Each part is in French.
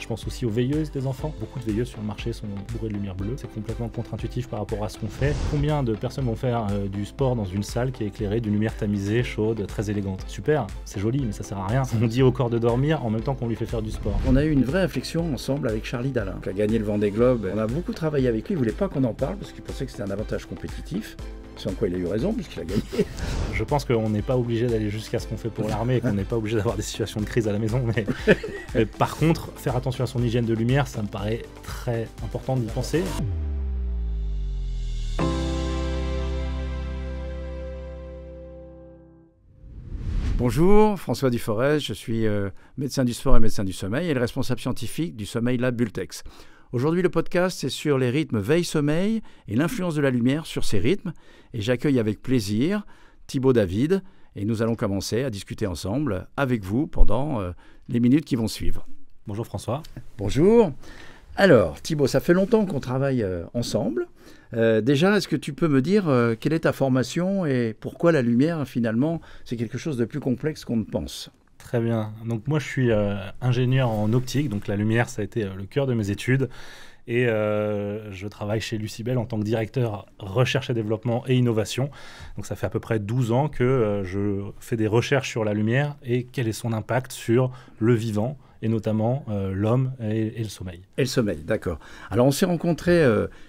Je pense aussi aux veilleuses des enfants. Beaucoup de veilleuses sur le marché sont bourrées de lumière bleue. C'est complètement contre-intuitif par rapport à ce qu'on fait. Combien de personnes vont faire du sport dans une salle qui est éclairée d'une lumière tamisée, chaude, très élégante? Super, c'est joli, mais ça sert à rien. On dit au corps de dormir en même temps qu'on lui fait faire du sport. On a eu une vraie réflexion ensemble avec Charlie Dalin, qui a gagné le Vendée Globe. On a beaucoup travaillé avec lui, il ne voulait pas qu'on en parle parce qu'il pensait que c'était un avantage compétitif. C'est en quoi il a eu raison, puisqu'il a gagné. Je pense qu'on n'est pas obligé d'aller jusqu'à ce qu'on fait pour l'armée et qu'on n'est pas obligé d'avoir des situations de crise à la maison. Mais par contre, faire attention à son hygiène de lumière, ça me paraît très important d'y penser. Bonjour, François Duforest, je suis médecin du sport et médecin du sommeil et le responsable scientifique du Sommeil Lab Bultex. Aujourd'hui, le podcast, c'est sur les rythmes veille-sommeil et l'influence de la lumière sur ces rythmes. Et j'accueille avec plaisir Thibaut David et nous allons commencer à discuter ensemble avec vous pendant les minutes qui vont suivre. Bonjour François. Bonjour. Alors Thibaut, ça fait longtemps qu'on travaille ensemble. Déjà, est-ce que tu peux me dire quelle est ta formation et pourquoi la lumière, finalement, c'est quelque chose de plus complexe qu'on ne pense? Très bien. Donc moi, je suis ingénieur en optique. Donc la lumière, ça a été le cœur de mes études. Et je travaille chez Lucibel en tant que directeur recherche et développement et innovation. Donc ça fait à peu près 12 ans que je fais des recherches sur la lumière et quel est son impact sur le vivant, et notamment l'homme et le sommeil. Et le sommeil, d'accord. Alors on s'est rencontrés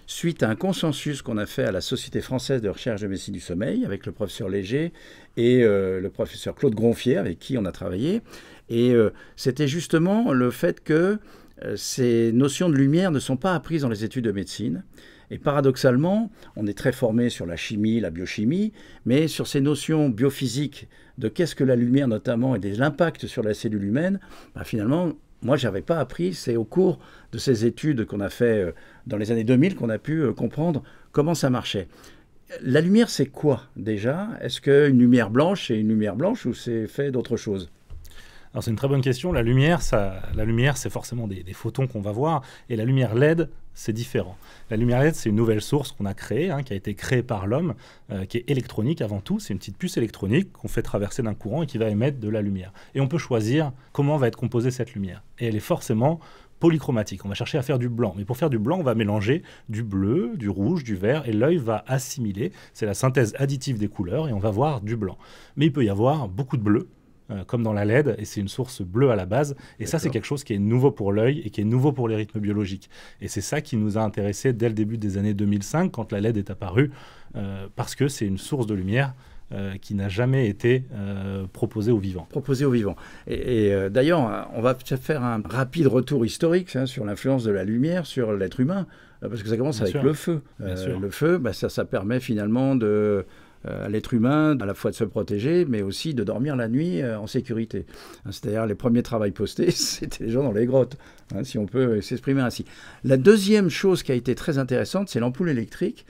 suite à un consensus qu'on a fait à la Société française de recherche de médecine du sommeil avec le professeur Léger et le professeur Claude Gronfier avec qui on a travaillé. Et c'était justement le fait que ces notions de lumière ne sont pas apprises dans les études de médecine. Et paradoxalement, on est très formé sur la chimie, la biochimie, mais sur ces notions biophysiques de qu'est-ce que la lumière notamment et de l'impact sur la cellule humaine, finalement, moi, je n'avais pas appris. C'est au cours de ces études qu'on a fait dans les années 2000 qu'on a pu comprendre comment ça marchait. La lumière, c'est quoi déjà? Est-ce qu'une lumière blanche, c'est une lumière blanche ou c'est fait d'autre chose? Alors c'est une très bonne question. La lumière, c'est forcément des photons qu'on va voir. Et la lumière LED, c'est différent. La lumière LED, c'est une nouvelle source qu'on a créée, qui a été créée par l'homme, qui est électronique avant tout. C'est une petite puce électronique qu'on fait traverser d'un courant et qui va émettre de la lumière. Et on peut choisir comment va être composée cette lumière. Et elle est forcément polychromatique. On va chercher à faire du blanc. Mais pour faire du blanc, on va mélanger du bleu, du rouge, du vert, et l'œil va assimiler. C'est la synthèse additive des couleurs et on va voir du blanc. Mais il peut y avoir beaucoup de bleu, comme dans la LED, et c'est une source bleue à la base. Et ça, c'est quelque chose qui est nouveau pour l'œil et qui est nouveau pour les rythmes biologiques. Et c'est ça qui nous a intéressés dès le début des années 2005, quand la LED est apparue, parce que c'est une source de lumière qui n'a jamais été proposée aux vivants. Proposée aux vivants. Et d'ailleurs, on va faire un rapide retour historique sur l'influence de la lumière sur l'être humain, parce que ça commence avec le feu. Le feu, ça permet finalement à l'être humain à la fois de se protéger, mais aussi de dormir la nuit en sécurité. C'est-à-dire les premiers travails postés, c'était les gens dans les grottes, si on peut s'exprimer ainsi. La deuxième chose qui a été très intéressante, c'est l'ampoule électrique,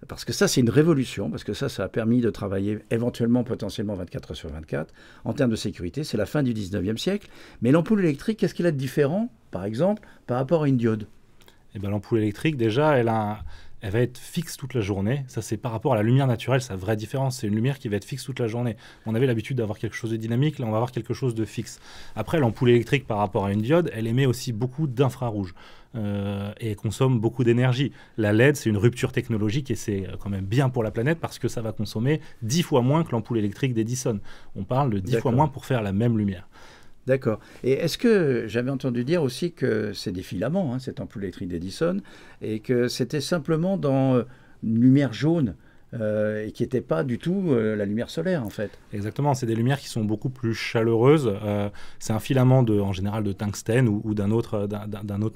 parce que ça, c'est une révolution, parce que ça a permis de travailler éventuellement, potentiellement 24 heures sur 24, en termes de sécurité. C'est la fin du 19e siècle. Mais l'ampoule électrique, qu'est-ce qu'il a de différent, par exemple, par rapport à une diode? Eh bien, l'ampoule électrique, déjà, elle va être fixe toute la journée. Ça, c'est par rapport à la lumière naturelle, c'est la vraie différence. C'est une lumière qui va être fixe toute la journée. On avait l'habitude d'avoir quelque chose de dynamique, là, on va avoir quelque chose de fixe. Après, l'ampoule électrique, par rapport à une diode, elle émet aussi beaucoup d'infrarouge et elle consomme beaucoup d'énergie. La LED, c'est une rupture technologique et c'est quand même bien pour la planète parce que ça va consommer 10 fois moins que l'ampoule électrique d'Edison. On parle de 10 fois moins pour faire la même lumière. D'accord. Et est-ce que j'avais entendu dire aussi que c'est des filaments, cette ampoule électrique d'Edison, et que c'était simplement dans une lumière jaune et qui n'était pas du tout la lumière solaire, en fait? Exactement, c'est des lumières qui sont beaucoup plus chaleureuses. C'est un filament en général de tungstène ou d'un autre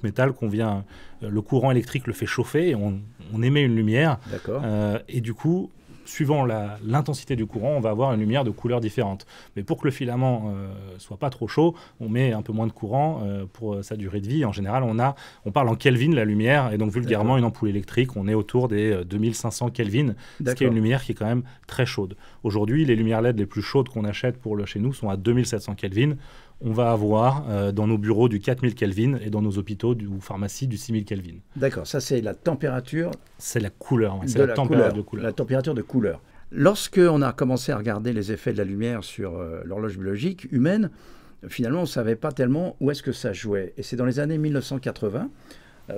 métal qu'on vient... le courant électrique le fait chauffer et on émet une lumière. D'accord. Et du coup... Suivant l'intensité du courant, on va avoir une lumière de couleurs différentes. Mais pour que le filament soit pas trop chaud, on met un peu moins de courant pour sa durée de vie. En général, on parle en Kelvin la lumière, et donc vulgairement, une ampoule électrique, on est autour des 2500 Kelvin, ce qui est une lumière qui est quand même très chaude. Aujourd'hui, les lumières LED les plus chaudes qu'on achète chez nous sont à 2700 Kelvin. On va avoir dans nos bureaux du 4000 Kelvin et dans nos hôpitaux ou pharmacies du 6000 Kelvin. D'accord, ça c'est la température. C'est la couleur, c'est la température de couleur. La température de couleur. Lorsqu'on a commencé à regarder les effets de la lumière sur l'horloge biologique humaine, finalement, on ne savait pas tellement où est-ce que ça jouait. Et c'est dans les années 1980,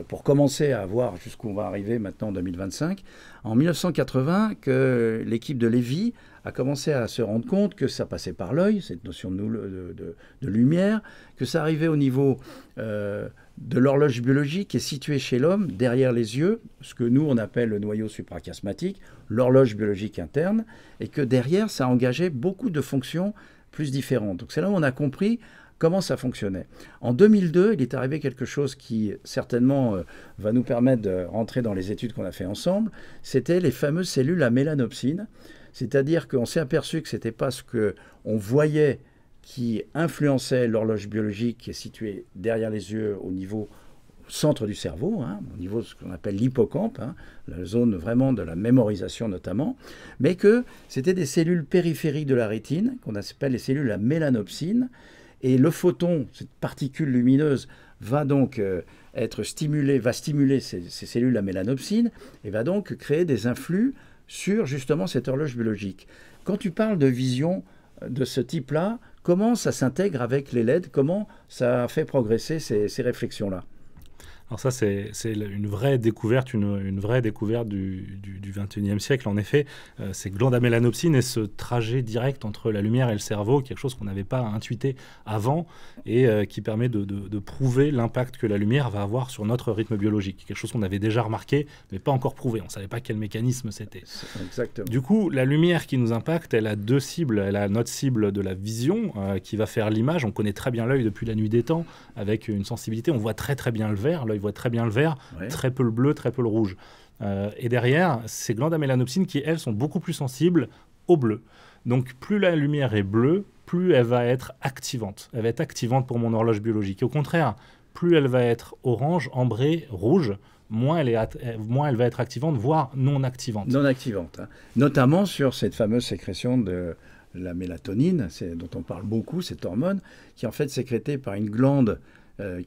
pour commencer à voir jusqu'où on va arriver maintenant en 2025, en 1980, que l'équipe de Lévy a commencé à se rendre compte que ça passait par l'œil, cette notion de lumière, que ça arrivait au niveau de l'horloge biologique qui est située chez l'homme, derrière les yeux, ce que nous on appelle le noyau suprachiasmatique, l'horloge biologique interne, et que derrière ça engageait beaucoup de fonctions plus différentes. Donc c'est là où on a compris comment ça fonctionnait. En 2002, il est arrivé quelque chose qui certainement va nous permettre de rentrer dans les études qu'on a fait ensemble, c'était les fameuses cellules à mélanopsine, c'est-à-dire qu'on s'est aperçu que ce n'était pas ce qu'on voyait qui influençait l'horloge biologique qui est située derrière les yeux au niveau centre du cerveau, au niveau de ce qu'on appelle l'hippocampe, la zone vraiment de la mémorisation notamment, mais que c'était des cellules périphériques de la rétine, qu'on appelle les cellules à mélanopsine, et le photon, cette particule lumineuse, va donc être stimulé, va stimuler ces cellules à mélanopsine, et va donc créer des influx sur justement cette horloge biologique. Quand tu parles de vision de ce type-là, comment ça s'intègre avec les LED? Comment ça a fait progresser ces réflexions-là? Alors ça, c'est une vraie découverte, une vraie découverte du XXIe siècle. En effet, ces glandes à mélanopsine et ce trajet direct entre la lumière et le cerveau, quelque chose qu'on n'avait pas intuité avant et qui permet de prouver l'impact que la lumière va avoir sur notre rythme biologique. Quelque chose qu'on avait déjà remarqué, mais pas encore prouvé. On ne savait pas quel mécanisme c'était. Exactement. Du coup, la lumière qui nous impacte, elle a deux cibles. Elle a notre cible de la vision qui va faire l'image. On connaît très bien l'œil depuis la nuit des temps avec une sensibilité. On voit très très bien le vert. L'œil voit très bien le vert, ouais. Très peu le bleu, très peu le rouge. Et derrière, ces glandes à mélanopsine qui, elles, sont beaucoup plus sensibles au bleu. Donc, plus la lumière est bleue, plus elle va être activante. Elle va être activante pour mon horloge biologique. Et au contraire, plus elle va être orange, ambrée, rouge, moins elle va être activante, voire non activante. Non activante. Notamment sur cette fameuse sécrétion de la mélatonine, dont on parle beaucoup, cette hormone, qui est en fait sécrétée par une glande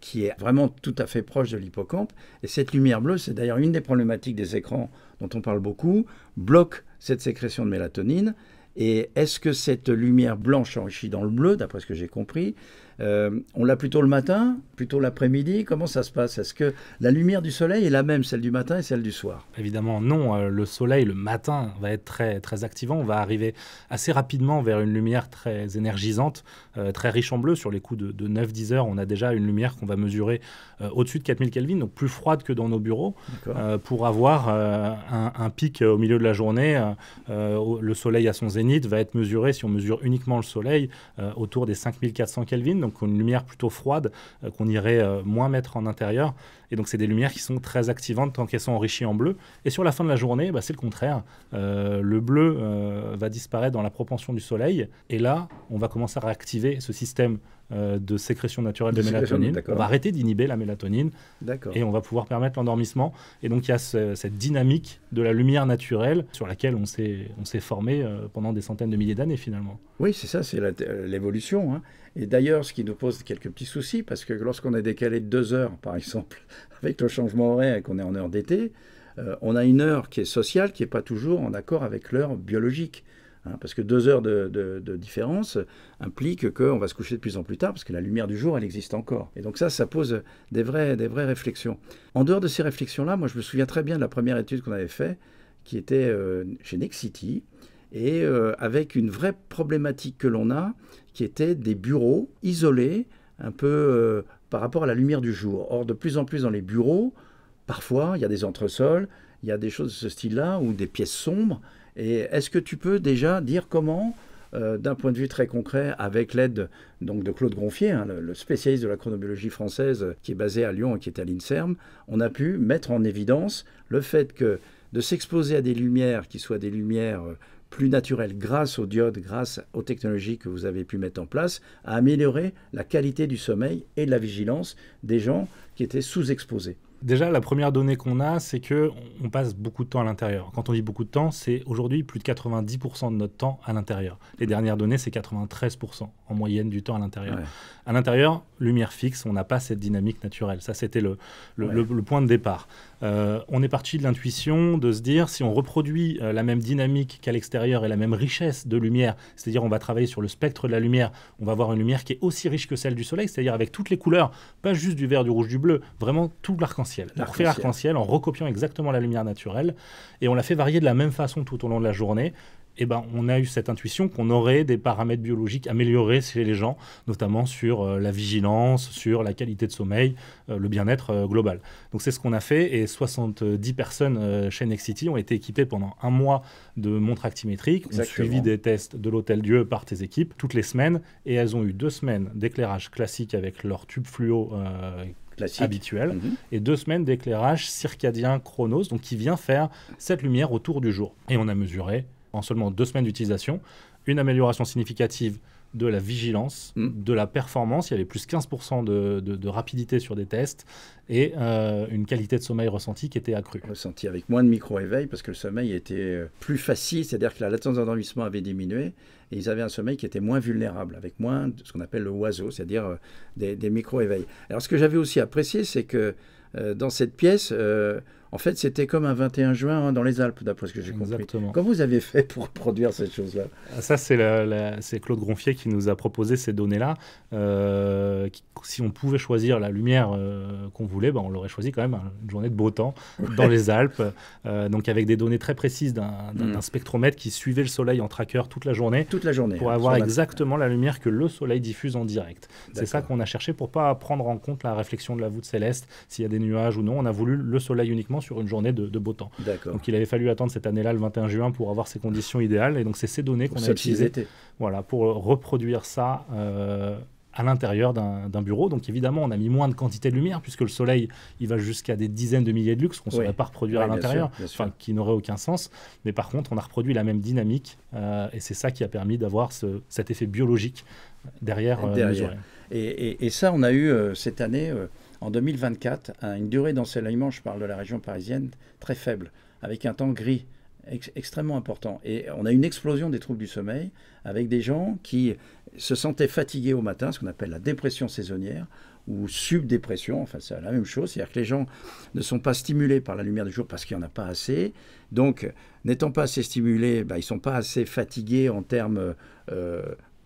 qui est vraiment tout à fait proche de l'hippocampe. Et cette lumière bleue, c'est d'ailleurs une des problématiques des écrans dont on parle beaucoup, bloque cette sécrétion de mélatonine. Et est-ce que cette lumière blanche enrichie dans le bleu, d'après ce que j'ai compris, on l'a plutôt le matin, plutôt l'après-midi? Comment ça se passe? Est-ce que la lumière du soleil est la même, celle du matin et celle du soir? Évidemment non. Le soleil, le matin, va être très, très activant. On va arriver assez rapidement vers une lumière très énergisante, très riche en bleu. Sur les coups de 9-10 heures, on a déjà une lumière qu'on va mesurer au-dessus de 4000 Kelvin, donc plus froide que dans nos bureaux, pour avoir un pic au milieu de la journée. Le soleil à son zénith va être mesuré, si on mesure uniquement le soleil, autour des 5400 Kelvin, donc une lumière plutôt froide qu'on irait moins mettre en intérieur. Et donc, c'est des lumières qui sont très activantes tant qu'elles sont enrichies en bleu. Et sur la fin de la journée, c'est le contraire. Le bleu va disparaître dans la propension du soleil. Et là, on va commencer à réactiver ce système de sécrétion naturelle de mélatonine. On va arrêter d'inhiber la mélatonine et on va pouvoir permettre l'endormissement. Et donc, il y a cette dynamique de la lumière naturelle sur laquelle on s'est formé pendant des centaines de milliers d'années, finalement. Oui, c'est ça, c'est l'évolution. Et d'ailleurs, ce qui nous pose quelques petits soucis, parce que lorsqu'on est décalé de 2 heures, par exemple, avec le changement horaire et qu'on est en heure d'été, on a une heure qui est sociale, qui n'est pas toujours en accord avec l'heure biologique. Parce que 2 heures de différence implique qu'on va se coucher de plus en plus tard, parce que la lumière du jour, elle existe encore. Et donc ça pose des vraies réflexions. En dehors de ces réflexions-là, moi je me souviens très bien de la première étude qu'on avait faite, qui était chez Nexity, et avec une vraie problématique que l'on a, qui était des bureaux isolés, un peu par rapport à la lumière du jour. Or, de plus en plus dans les bureaux, parfois, il y a des entresols, il y a des choses de ce style-là, ou des pièces sombres. Et est-ce que tu peux déjà dire comment, d'un point de vue très concret, avec l'aide donc, de Claude Gronfier, le spécialiste de la chronobiologie française qui est basé à Lyon et qui est à l'INSERM, on a pu mettre en évidence le fait que de s'exposer à des lumières qui soient des lumières plus naturelles grâce aux diodes, grâce aux technologies que vous avez pu mettre en place, a amélioré la qualité du sommeil et de la vigilance des gens qui étaient sous-exposés. Déjà, la première donnée qu'on a, c'est qu'on passe beaucoup de temps à l'intérieur. Quand on dit beaucoup de temps, c'est aujourd'hui plus de 90% de notre temps à l'intérieur. Les dernières données, c'est 93% en moyenne du temps à l'intérieur. Ouais. À l'intérieur, lumière fixe, on n'a pas cette dynamique naturelle. Ça, c'était le point de départ. On est parti de l'intuition de se dire, si on reproduit la même dynamique qu'à l'extérieur et la même richesse de lumière, c'est-à-dire on va travailler sur le spectre de la lumière, on va avoir une lumière qui est aussi riche que celle du soleil, c'est-à-dire avec toutes les couleurs, pas juste du vert, du rouge, du bleu, vraiment tout l'arc-en-ciel. On refait l'arc-en-ciel en recopiant exactement la lumière naturelle et on l'a fait varier de la même façon tout au long de la journée. Et ben, on a eu cette intuition qu'on aurait des paramètres biologiques améliorés chez les gens, notamment sur la vigilance, sur la qualité de sommeil, le bien-être global. Donc c'est ce qu'on a fait et 70 personnes chez Nexity ont été équipées pendant un mois de montres actimétriques, ont suivi des tests de l'Hôtel Dieu par tes équipes toutes les semaines et elles ont eu 2 semaines d'éclairage classique avec leur tube fluo habituel et 2 semaines d'éclairage circadien chronos, donc qui vient faire cette lumière autour du jour. Et on a mesuré en seulement 2 semaines d'utilisation, une amélioration significative de la vigilance, de la performance. Il y avait plus 15% de rapidité sur des tests et une qualité de sommeil ressentie qui était accrue. Ressenti avec moins de micro-éveil parce que le sommeil était plus facile, c'est-à-dire que la latence d'endormissement avait diminué et ils avaient un sommeil qui était moins vulnérable, avec moins de ce qu'on appelle le oiseau, c'est-à-dire des micro-éveils. Alors ce que j'avais aussi apprécié, c'est que dans cette pièce, en fait, c'était comme un 21 juin dans les Alpes, d'après ce que j'ai compris. Exactement. Comment vous avez fait pour produire cette chose-là? Ça, c'est Claude Gronfier qui nous a proposé ces données-là. Si on pouvait choisir la lumière qu'on voulait, on l'aurait choisi quand même une journée de beau temps dans les Alpes. Donc avec des données très précises d'un spectromètre qui suivait le soleil en tracker toute la journée. Toute la journée. Pour avoir exactement la lumière que le soleil diffuse en direct. C'est ça qu'on a cherché pour ne pas prendre en compte la réflexion de la voûte céleste, s'il y a des nuages ou non. On a voulu le soleil uniquement sur une journée de beau temps. Donc il avait fallu attendre cette année-là, le 21 juin, pour avoir ces conditions idéales. Et donc c'est ces données qu'on a utilisées pour reproduire ça à l'intérieur d'un bureau. Donc évidemment, on a mis moins de quantité de lumière puisque le soleil, il va jusqu'à des dizaines de milliers de lux qu'on ne saurait pas reproduire à l'intérieur, qui n'aurait aucun sens. Mais par contre, on a reproduit la même dynamique et c'est ça qui a permis d'avoir cet effet biologique derrière. Et ça, on a eu cette année... en 2024, une durée d'ensoleillement, je parle de la région parisienne, très faible, avec un temps gris extrêmement important. Et on a une explosion des troubles du sommeil, avec des gens qui se sentaient fatigués au matin, ce qu'on appelle la dépression saisonnière, ou subdépression, enfin c'est la même chose, c'est-à-dire que les gens ne sont pas stimulés par la lumière du jour parce qu'il n'y en a pas assez. Donc, n'étant pas assez stimulés, ils ne sont pas assez fatigués en termes...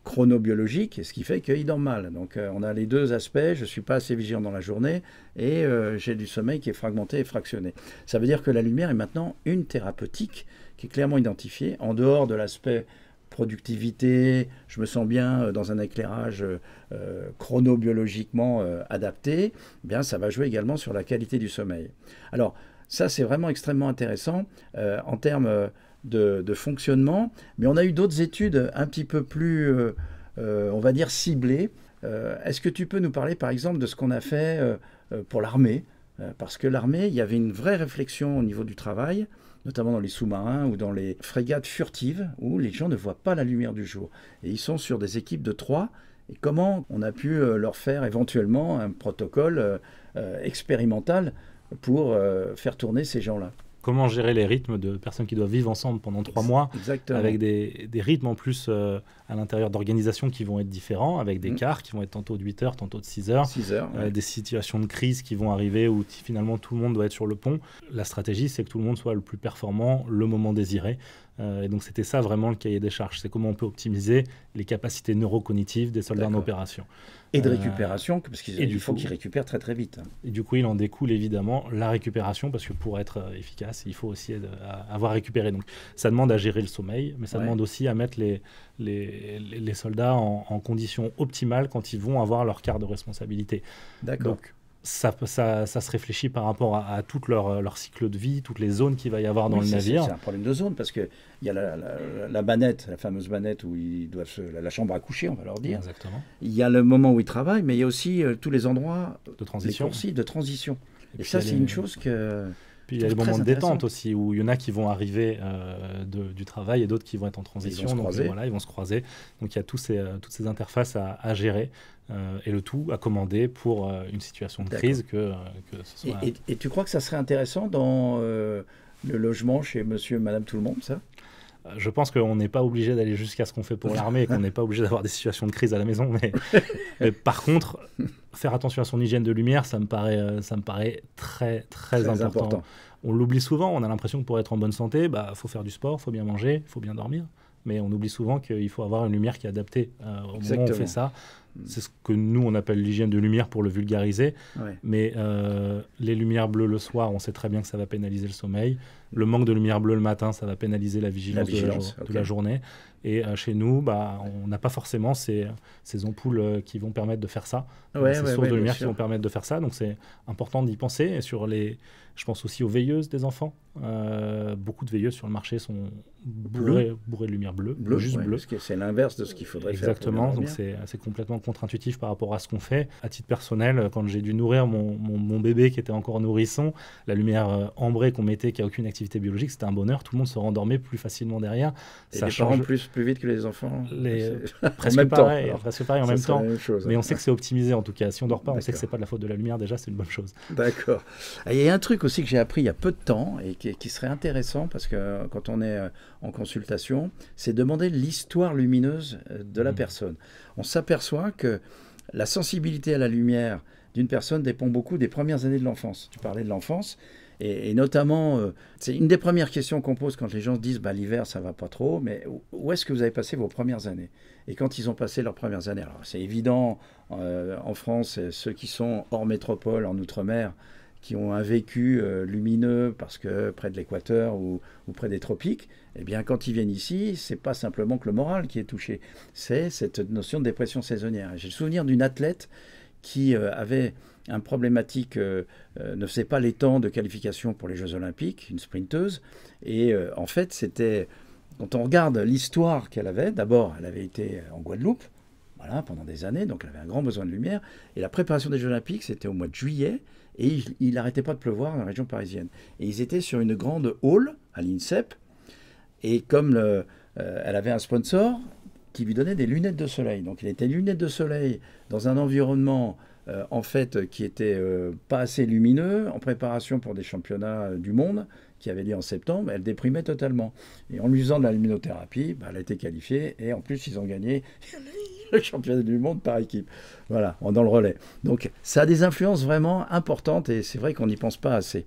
chronobiologique, ce qui fait qu'ils dorment mal. Donc on a les deux aspects, je ne suis pas assez vigilant dans la journée et j'ai du sommeil qui est fragmenté et fractionné. Ça veut dire que la lumière est maintenant une thérapeutique qui est clairement identifiée, en dehors de l'aspect productivité, je me sens bien dans un éclairage chronobiologiquement adapté, ça va jouer également sur la qualité du sommeil. Alors ça c'est vraiment extrêmement intéressant en termes... de fonctionnement, mais on a eu d'autres études un petit peu plus, on va dire, ciblées. Est-ce que tu peux nous parler, par exemple, de ce qu'on a fait pour l'armée? Parce que l'armée, il y avait une vraie réflexion au niveau du travail, notamment dans les sous-marins ou dans les frégates furtives, où les gens ne voient pas la lumière du jour. Et ils sont sur des équipes de 3. Et comment on a pu leur faire éventuellement un protocole expérimental pour faire tourner ces gens-là? Comment gérer les rythmes de personnes qui doivent vivre ensemble pendant 3 mois, avec des rythmes en plus à l'intérieur d'organisations qui vont être différents, avec des quarts qui vont être tantôt de 8 heures, tantôt de 6 heures, des situations de crise qui vont arriver où finalement tout le monde doit être sur le pont. La stratégie, c'est que tout le monde soit le plus performant le moment désiré. Et donc c'était ça vraiment le cahier des charges, c'est comment on peut optimiser les capacités neurocognitives des soldats en opération. Et de récupération, parce qu'il faut qu'ils récupèrent très très vite. Et du coup, il en découle évidemment la récupération, parce que pour être efficace, il faut aussi avoir récupéré. Donc ça demande à gérer le sommeil, mais ça demande aussi à mettre les soldats en conditions optimales quand ils vont avoir leur quart de responsabilité. D'accord. Donc, ça se réfléchit par rapport à tout leur cycle de vie, toutes les zones qu'il va y avoir dans le navire. C'est un problème de zone parce qu'il y a la banette, la fameuse banette où ils doivent la chambre à coucher, on va leur dire. Exactement. Il y a le moment où ils travaillent, mais il y a aussi tous les endroits de transition. Les coursives de transition. Et ça, c'est une chose Puis il y a des moments de détente aussi, où il y en a qui vont arriver du travail et d'autres qui vont être en transition. Donc voilà, ils vont se croiser. Donc il y a toutes ces interfaces à gérer et le tout à commander pour une situation de crise que ce soit... Et tu crois que ça serait intéressant dans le logement chez monsieur et madame tout le monde, ça? Je pense qu'on n'est pas obligé d'aller jusqu'à ce qu'on fait pour l'armée et qu'on n'est pas obligé d'avoir des situations de crise à la maison. Mais par contre, faire attention à son hygiène de lumière, ça me paraît très important. On l'oublie souvent, on a l'impression que pour être en bonne santé, faut faire du sport, il faut bien manger, il faut bien dormir. Mais on oublie souvent qu'il faut avoir une lumière qui est adaptée au moment où on fait ça. C'est ce que nous, on appelle l'hygiène de lumière pour le vulgariser. Ouais. Mais les lumières bleues le soir, on sait très bien que ça va pénaliser le sommeil. Le manque de lumière bleue le matin, ça va pénaliser la vigilance de la journée. Et chez nous, on n'a pas forcément ces ampoules qui vont permettre de faire ça. Ces sources de lumière qui vont permettre de faire ça. Donc c'est important d'y penser. Et je pense aussi aux veilleuses des enfants. Beaucoup de veilleuses sur le marché sont bourrées de lumière bleue, juste bleue. C'est l'inverse de ce qu'il faudrait faire. Exactement, donc c'est complètement contre-intuitif par rapport à ce qu'on fait. À titre personnel, quand j'ai dû nourrir mon bébé qui était encore nourrisson, la lumière ambrée qu'on mettait, qui n'a aucune activité biologique, c'était un bonheur. Tout le monde se rendormait plus facilement derrière. Et ça change plus vite que les enfants. Presque pareil en même temps. Mais on sait que c'est optimisé en tout cas. Si on ne dort pas, on sait que c'est pas de la faute de la lumière. Déjà, c'est une bonne chose. D'accord. Il y a un truc aussi que j'ai appris il y a peu de temps et qui serait intéressant parce que quand on est en consultation, c'est demander l'histoire lumineuse de la personne. On s'aperçoit que la sensibilité à la lumière d'une personne dépend beaucoup des premières années de l'enfance. Tu parlais de l'enfance et notamment, c'est une des premières questions qu'on pose quand les gens se disent l'hiver ça va pas trop, mais où est-ce que vous avez passé vos premières années? Et quand ils ont passé leurs premières années, alors c'est évident en France, ceux qui sont hors métropole, en outre-mer, qui ont un vécu lumineux parce que près de l'équateur ou près des tropiques, eh bien quand ils viennent ici, c'est pas simplement que le moral qui est touché, c'est cette notion de dépression saisonnière. J'ai le souvenir d'une athlète qui avait une problématique, ne faisait pas les temps de qualification pour les Jeux Olympiques, une sprinteuse, et en fait c'était, quand on regarde l'histoire qu'elle avait, d'abord elle avait été en Guadeloupe, voilà, pendant des années, donc elle avait un grand besoin de lumière, et la préparation des Jeux Olympiques c'était au mois de juillet, et il n'arrêtait pas de pleuvoir dans la région parisienne. Et ils étaient sur une grande hall à l'INSEP. Et comme elle avait un sponsor qui lui donnait des lunettes de soleil. Donc il était lunettes de soleil dans un environnement en fait qui était pas assez lumineux, en préparation pour des championnats du monde qui avaient lieu en septembre. Elle déprimait totalement. Et en lui faisant de la luminothérapie, elle a été qualifiée. Et en plus, ils ont gagné le championnat du monde par équipe. Voilà, dans le relais. Donc, ça a des influences vraiment importantes et c'est vrai qu'on n'y pense pas assez.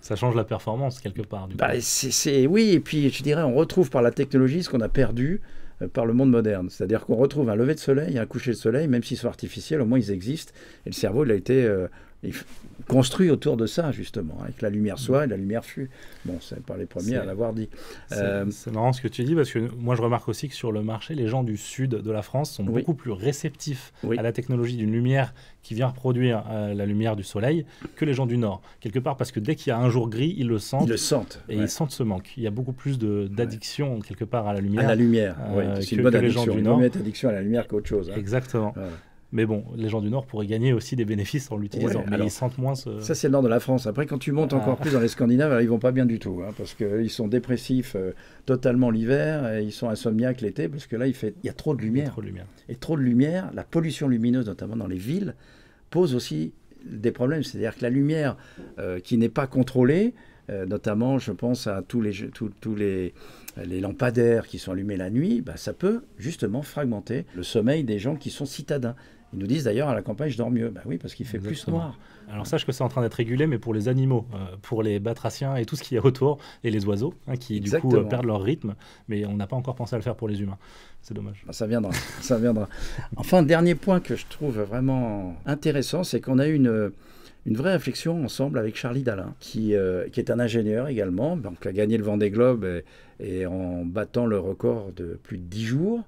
Ça change la performance quelque part. Oui, et puis je dirais, on retrouve par la technologie ce qu'on a perdu par le monde moderne. C'est-à-dire qu'on retrouve un lever de soleil et un coucher de soleil, même s'ils sont artificiels, au moins ils existent. Et le cerveau, il a été construit autour de ça, justement, avec la lumière soit et la lumière fut. Bon, c'est pas les premiers à l'avoir dit. C'est marrant ce que tu dis, parce que moi je remarque aussi que sur le marché, les gens du sud de la France sont beaucoup plus réceptifs à la technologie d'une lumière qui vient reproduire la lumière du soleil que les gens du nord. Quelque part, parce que dès qu'il y a un jour gris, ils le sentent. Et ils sentent ce manque. Il y a beaucoup plus d'addiction, quelque part, à la lumière. À la lumière, c'est une bonne addiction. Les gens du nord. Une addiction à la lumière qu'autre chose. Exactement. Mais bon, les gens du Nord pourraient gagner aussi des bénéfices en l'utilisant, mais ils sentent moins ce... Ça, c'est le nord de la France. Après, quand tu montes encore plus dans les Scandinaves, alors, ils vont pas bien du tout, parce qu'ils sont dépressifs totalement l'hiver, et ils sont insomniaques l'été, parce que là, il y a trop de lumière. Et trop de lumière, la pollution lumineuse, notamment dans les villes, pose aussi des problèmes. C'est-à-dire que la lumière qui n'est pas contrôlée, notamment, je pense à tous les lampadaires qui sont allumés la nuit, ça peut justement fragmenter le sommeil des gens qui sont citadins. Ils nous disent d'ailleurs à la campagne, je dors mieux. Oui, parce qu'il fait plus noir. Alors sache que c'est en train d'être régulé, mais pour les animaux, pour les batraciens et tout ce qui est autour, et les oiseaux, qui du coup perdent leur rythme, mais on n'a pas encore pensé à le faire pour les humains. C'est dommage. Ça viendra, ça viendra. Enfin, dernier point que je trouve vraiment intéressant, c'est qu'on a eu une vraie réflexion ensemble avec Charlie Dalin, qui est un ingénieur également, donc a gagné le Vendée Globe et en battant le record de plus de 10 jours.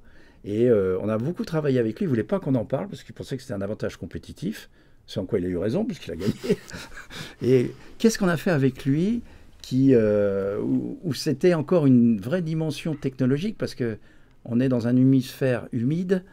Et on a beaucoup travaillé avec lui. Il ne voulait pas qu'on en parle parce qu'il pensait que c'était un avantage compétitif. C'est en quoi il a eu raison puisqu'il a gagné. Et qu'est-ce qu'on a fait avec lui où c'était encore une vraie dimension technologique parce qu'on est dans un hémisphère humide,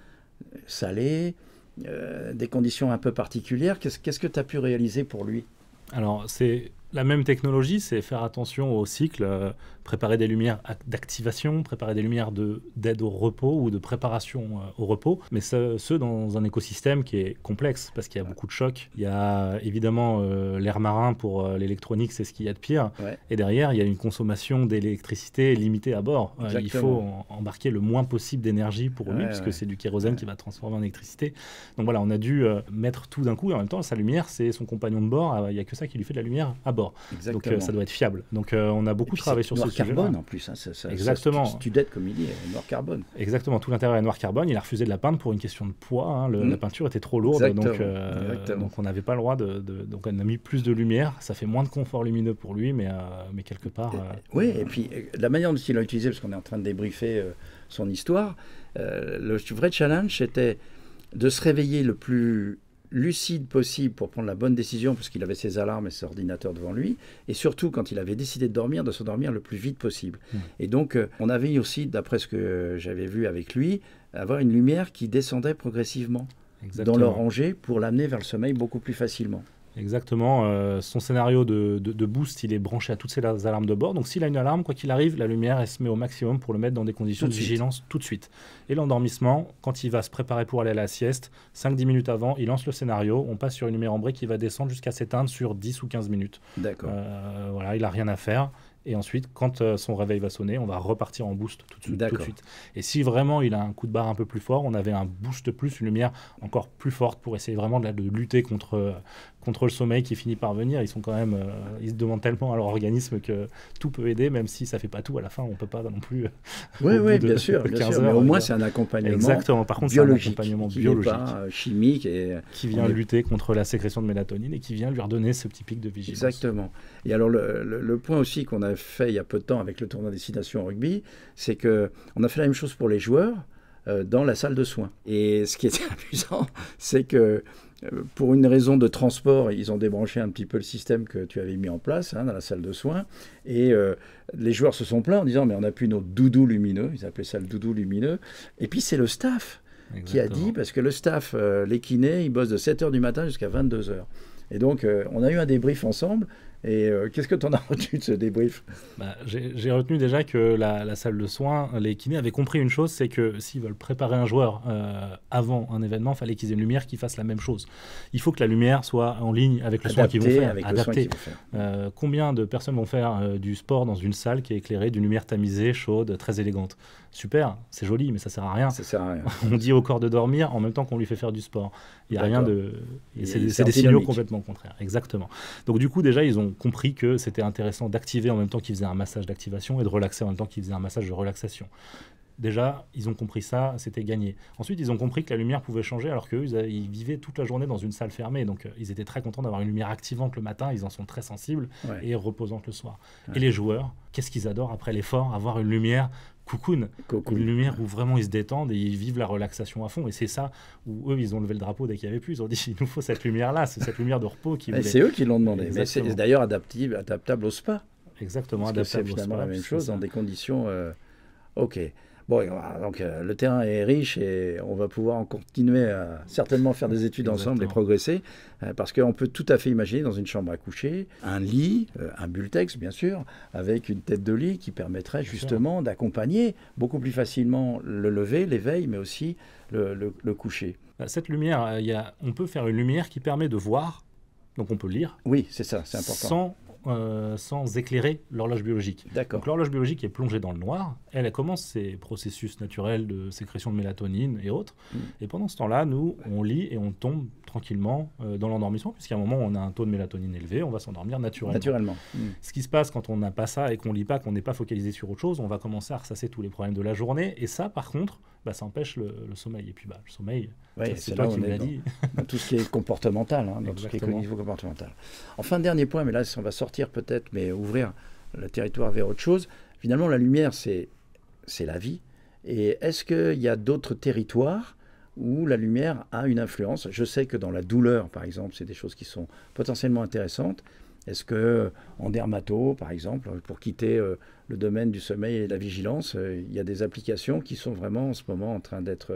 salé, des conditions un peu particulières. Qu'est-ce que tu as pu réaliser pour lui? Alors, c'est La même technologie, c'est faire attention au cycle, préparer des lumières d'activation, préparer des lumières d'aide au repos ou de préparation au repos, mais ce dans un écosystème qui est complexe parce qu'il y a beaucoup de chocs. Il y a évidemment l'air marin pour l'électronique, c'est ce qu'il y a de pire. Ouais. Et derrière, il y a une consommation d'électricité limitée à bord. Il faut embarquer le moins possible d'énergie pour lui, puisque c'est du kérosène qui va transformer en électricité. Donc voilà, on a dû mettre tout d'un coup, et en même temps, sa lumière, c'est son compagnon de bord. Il n'y a que ça qui lui fait de la lumière à bord. Exactement. Donc ça doit être fiable. Donc on a beaucoup travaillé sur ce sujet. Noir carbone en plus. Hein, exactement. Studette comme il dit, noir carbone. Exactement. Tout l'intérieur est noir carbone. Il a refusé de la peindre pour une question de poids. Hein. La peinture était trop lourde, donc on n'avait pas le droit donc on a mis plus de lumière. Ça fait moins de confort lumineux pour lui, mais quelque part. Oui, et puis la manière dont il l'a utilisé, parce qu'on est en train de débriefer son histoire. Le vrai challenge, c'était de se réveiller le plus lucide possible pour prendre la bonne décision, parce qu'il avait ses alarmes et ses ordinateurs devant lui, et surtout quand il avait décidé de dormir, de se dormir le plus vite possible. Et donc on avait aussi, d'après ce que j'avais vu avec lui, avoir une lumière qui descendait progressivement dans le rangée pour l'amener vers le sommeil beaucoup plus facilement. Exactement. Son scénario de boost, il est branché à toutes ses alarmes de bord. Donc s'il a une alarme, quoi qu'il arrive, la lumière, elle se met au maximum pour le mettre dans des conditions de vigilance tout de suite. Et l'endormissement, quand il va se préparer pour aller à la sieste, 5-10 minutes avant, il lance le scénario. On passe sur une lumière ambrée qui va descendre jusqu'à s'éteindre sur 10 ou 15 minutes. D'accord. Voilà, il n'a rien à faire. Et ensuite, quand son réveil va sonner, on va repartir en boost tout de suite. Et si vraiment il a un coup de barre un peu plus fort, on avait un boost plus, une lumière encore plus forte pour essayer vraiment de lutter contre le sommeil qui finit par venir. Ils sont quand même, ils se demandent tellement à leur organisme que tout peut aider, même si ça fait pas tout. À la fin, on peut pas non plus. Oui, bien sûr. Mais au moins, c'est un accompagnement. Exactement. Par contre, biologique, c'est un accompagnement biologique, pas chimique et qui vient lutter contre la sécrétion de mélatonine et qui vient lui redonner ce petit pic de vigilance. Exactement. Et alors le point aussi qu'on a fait il y a peu de temps avec le tournoi Destination Rugby, c'est que on a fait la même chose pour les joueurs dans la salle de soins. Et ce qui était amusant, c'est que pour une raison de transport, ils ont débranché un petit peu le système que tu avais mis en place dans la salle de soins. Et les joueurs se sont plaints en disant « mais on n'a plus nos doudous lumineux ». Ils appelaient ça le doudou lumineux. Et puis c'est le staff qui a dit, parce que le staff, les kinés, ils bossent de 7h du matin jusqu'à 22h. Et donc on a eu un débrief ensemble. Et qu'est-ce que tu en as retenu de ce débrief ? J'ai retenu déjà que la salle de soins, les kinés avaient compris une chose, c'est que s'ils veulent préparer un joueur avant un événement, il fallait qu'ils aient une lumière qui fasse la même chose. Il faut que la lumière soit en ligne avec le soin qu'ils vont faire, adapté. Combien de personnes vont faire du sport dans une salle qui est éclairée d'une lumière tamisée, chaude, très élégante ? Super, c'est joli, mais ça sert à rien. Ça sert à rien. On dit au corps de dormir en même temps qu'on lui fait faire du sport. Il n'y a rien de... C'est des signaux complètement contraires. Exactement. Donc du coup, déjà, ils ont compris que c'était intéressant d'activer en même temps qu'ils faisaient un massage d'activation et de relaxer en même temps qu'ils faisaient un massage de relaxation. Déjà, ils ont compris ça, c'était gagné. Ensuite, ils ont compris que la lumière pouvait changer alors qu'eux, ils vivaient toute la journée dans une salle fermée. Donc, ils étaient très contents d'avoir une lumière activante le matin. Ils en sont très sensibles et reposante le soir. Ouais. Et les joueurs, qu'est-ce qu'ils adorent après l'effort ? Avoir une lumière cocoon. Une lumière où vraiment ils se détendent et ils vivent la relaxation à fond. Et c'est ça où eux, ils ont levé le drapeau dès qu'il n'y avait plus. Ils ont dit, il nous faut cette lumière-là, c'est cette lumière de repos qui voulait. C'est eux qui l'ont demandé. Mais c'est d'ailleurs adaptable au spa. Exactement, adaptable au spa. C'est finalement la même chose dans des conditions... OK. Bon, donc le terrain est riche et on va pouvoir en continuer à certainement faire des études ensemble et progresser, parce qu'on peut tout à fait imaginer dans une chambre à coucher un lit, un Bultex bien sûr, avec une tête de lit qui permettrait justement d'accompagner beaucoup plus facilement le lever, l'éveil, mais aussi le coucher. Cette lumière, on peut faire une lumière qui permet de voir, donc on peut lire. Oui, c'est ça, c'est important. Sans éclairer l'horloge biologique. D'accord. Donc l'horloge biologique est plongée dans le noir, elle commence ses processus naturels de sécrétion de mélatonine et autres, et pendant ce temps-là, nous, on lit et on tombe tranquillement dans l'endormissement, puisqu'à un moment où on a un taux de mélatonine élevé, on va s'endormir naturellement. Ce qui se passe quand on n'a pas ça et qu'on lit pas, qu'on n'est pas focalisé sur autre chose, on va commencer à ressasser tous les problèmes de la journée, et ça, par contre, ça empêche le sommeil. Et puis le sommeil, c'est toi qui me l'as dit. Dans tout ce qui est comportemental, dans tout ce qui est cognitivo-comportemental. Enfin, dernier point, mais là, on va sortir peut-être, mais ouvrir le territoire vers autre chose. Finalement, la lumière, c'est la vie. Et est-ce qu'il y a d'autres territoires où la lumière a une influence ? Je sais que dans la douleur, par exemple, c'est des choses qui sont potentiellement intéressantes. Est-ce qu'en dermato, par exemple, pour quitter le domaine du sommeil et de la vigilance, il y a des applications qui sont vraiment en ce moment en train d'être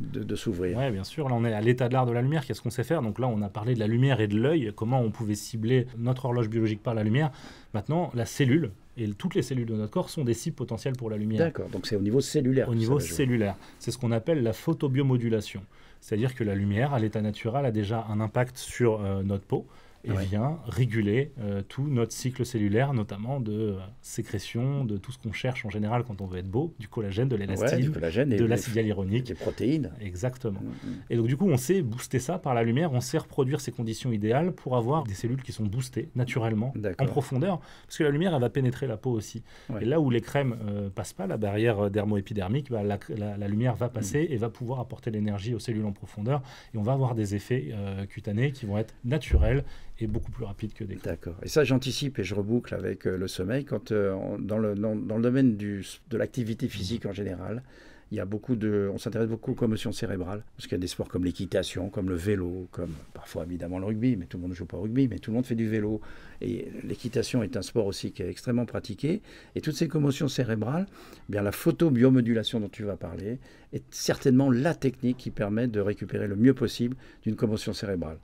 de s'ouvrir. Oui, bien sûr. Là, on est à l'état de l'art de la lumière. Qu'est-ce qu'on sait faire? Donc là, on a parlé de la lumière et de l'œil, comment on pouvait cibler notre horloge biologique par la lumière. Maintenant, la cellule, et toutes les cellules de notre corps sont des cibles potentielles pour la lumière. D'accord, donc c'est au niveau cellulaire. Au niveau cellulaire. C'est ce qu'on appelle la photobiomodulation. C'est-à-dire que la lumière, à l'état naturel, a déjà un impact sur notre peau et vient réguler tout notre cycle cellulaire, notamment de sécrétion, de tout ce qu'on cherche en général quand on veut être beau, du collagène, de l'élastine, de l'acide hyaluronique. Des protéines. Exactement. Et donc du coup, on sait booster ça par la lumière, on sait reproduire ces conditions idéales pour avoir des cellules qui sont boostées naturellement, en profondeur, parce que la lumière, elle va pénétrer la peau aussi. Et là où les crèmes passent pas, la barrière dermo-épidermique, bah, la lumière va passer et va pouvoir apporter l'énergie aux cellules en profondeur, et on va avoir des effets cutanés qui vont être naturels et beaucoup plus rapide que des crèmes. D'accord. Et ça, j'anticipe et je reboucle avec le sommeil. Quand, dans le domaine de l'activité physique en général, il y a on s'intéresse beaucoup aux commotions cérébrales, parce qu'il y a des sports comme l'équitation, comme le vélo, comme parfois évidemment le rugby, mais tout le monde ne joue pas au rugby, mais tout le monde fait du vélo. Et l'équitation est un sport aussi qui est extrêmement pratiqué. Et toutes ces commotions cérébrales, eh bien la photobiomodulation dont tu vas parler est certainement la technique qui permet de récupérer le mieux possible d'une commotion cérébrale.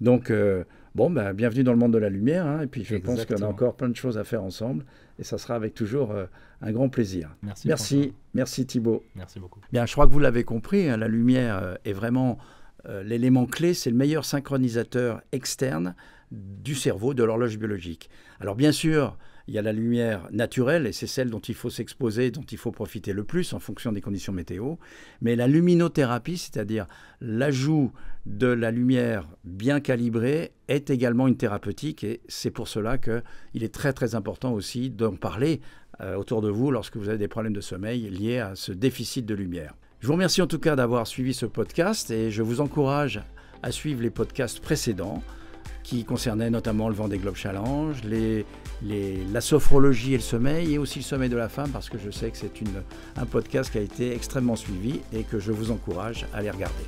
Donc, bienvenue dans le monde de la lumière. Hein, et puis, je pense qu'on a encore plein de choses à faire ensemble. Et ça sera avec toujours un grand plaisir. Merci Thibaut. Merci beaucoup. Bien, je crois que vous l'avez compris, hein, la lumière est vraiment l'élément clé. C'est le meilleur synchronisateur externe du cerveau, de l'horloge biologique. Alors, bien sûr, il y a la lumière naturelle, et c'est celle dont il faut s'exposer, dont il faut profiter le plus en fonction des conditions météo. Mais la luminothérapie, c'est-à-dire l'ajout de la lumière bien calibrée, est également une thérapeutique. Et c'est pour cela qu'il est très très important aussi d'en parler autour de vous lorsque vous avez des problèmes de sommeil liés à ce déficit de lumière. Je vous remercie en tout cas d'avoir suivi ce podcast, et je vous encourage à suivre les podcasts précédents qui concernaient notamment le Vendée Globe Challenge, la sophrologie et le sommeil, et aussi le sommeil de la femme, parce que je sais que c'est un podcast qui a été extrêmement suivi et que je vous encourage à aller regarder.